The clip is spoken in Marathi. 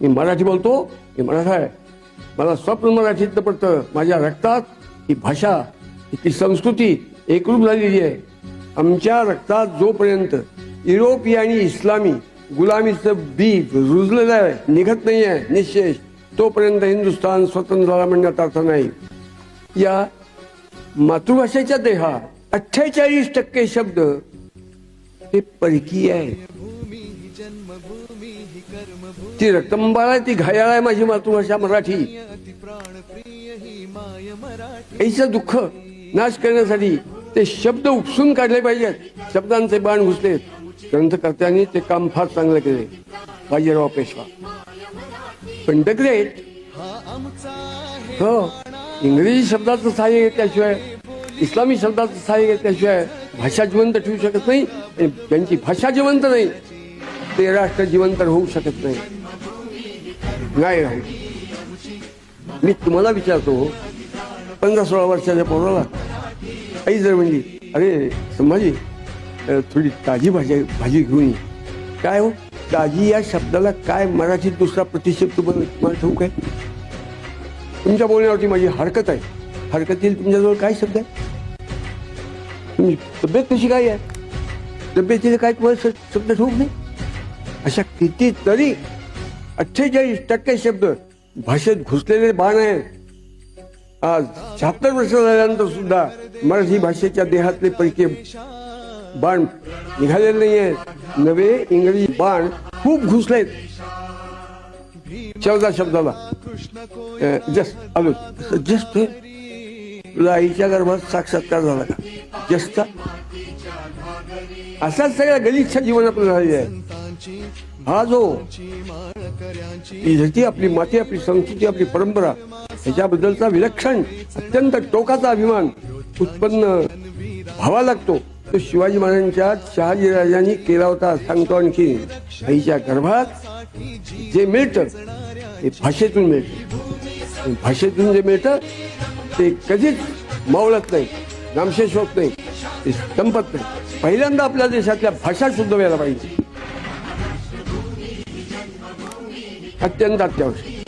मी मराठी बोलतो, मी मराठा आहे, मला स्वप्न मराठीतलं पडतं. माझ्या रक्तात ही भाषा, ही संस्कृती एकरूप झालेली आहे. आमच्या रक्तात जोपर्यंत युरोपी आणि इस्लामी गुलामीचं बीज रुजलेलं आहे, निघत नाही आहे निश्चय, तोपर्यंत हिंदुस्थान स्वतंत्र झाला म्हणण्यात अर्थ नाही. या मातृभाषेच्या देहात 48% शब्द हे परकीय आहेत. ती रक्तंबाळ आहे, ती घायाळ आहे माझी मातृभाषा मराठी. याचं दुःख नाश करण्यासाठी ते शब्द उपसून काढले पाहिजेत. शब्दांचे बाण घुसलेत. ग्रंथकर्त्यांनी ते काम फार चांगलं केले. बाजीराव पेशवा पण द ग्रेट, हो, इंग्रजी शब्दाचं सहाय्य घेतल्याशिवाय, इस्लामी शब्दाचं सहाय्य घेतल्याशिवाय भाषा जिवंत ठेवू शकत नाही. ज्यांची भाषा जिवंत नाही ते राष्ट्र जिवंत होऊ शकत नाही. नाही राहू. मी तुम्हाला विचारतो, 15-16 वर्षाच्या पोराला आई जर म्हणली, अरे संभाजी थोडी ताजी भाजी घेऊन ये, काय हो ताजी या शब्दाला काय मराठीत दुसरा प्रतिशब्द मला ठाऊक आहे? तुमच्या बोलण्यावरती माझी हरकत आहे. हरकतील तुमच्याजवळ काय शब्द आहे? तुमची तब्येत कशी काय आहे? तब्येतीला काय तुम्हाला शब्द ठाऊक नाही? अशा कितीतरी 48% शब्द भाषेत घुसलेले बाण आहेत. आज 76 वर्ष झाल्यानंतर सुद्धा मराठी भाषेच्या देहातले पैकी बाण निघालेले नाही आहेत. नवे इंग्रजी बाण खूप घुसलेत. 14 शब्दाला जस्ट आलो. जस्ट तुला आईच्या गर्भात साक्षात्कार झाला का? जस्ट असाच सगळ्या गलिच्छ जीवन आपलं झालेलं आहे. हा जो ही धरती, आपली माती, आपली संस्कृती, आपली परंपरा, ह्याच्याबद्दलचा विलक्षण अत्यंत टोकाचा अभिमान उत्पन्न व्हावा लागतो, तो शिवाजी महाराजांच्या शहाजीराजांनी केला होता. सांगतो आणखी, आईच्या गर्भात जे मिळतं ते भाषेतून मिळतं. भाषेतून जे मिळतं ते कधीच मावळत नाही, नामशेष होत नाही, ते संपत नाही. पहिल्यांदा आपल्या देशातल्या भाषा शुद्ध व्हायला पाहिजे. अत्यंत अत्यावश्यक.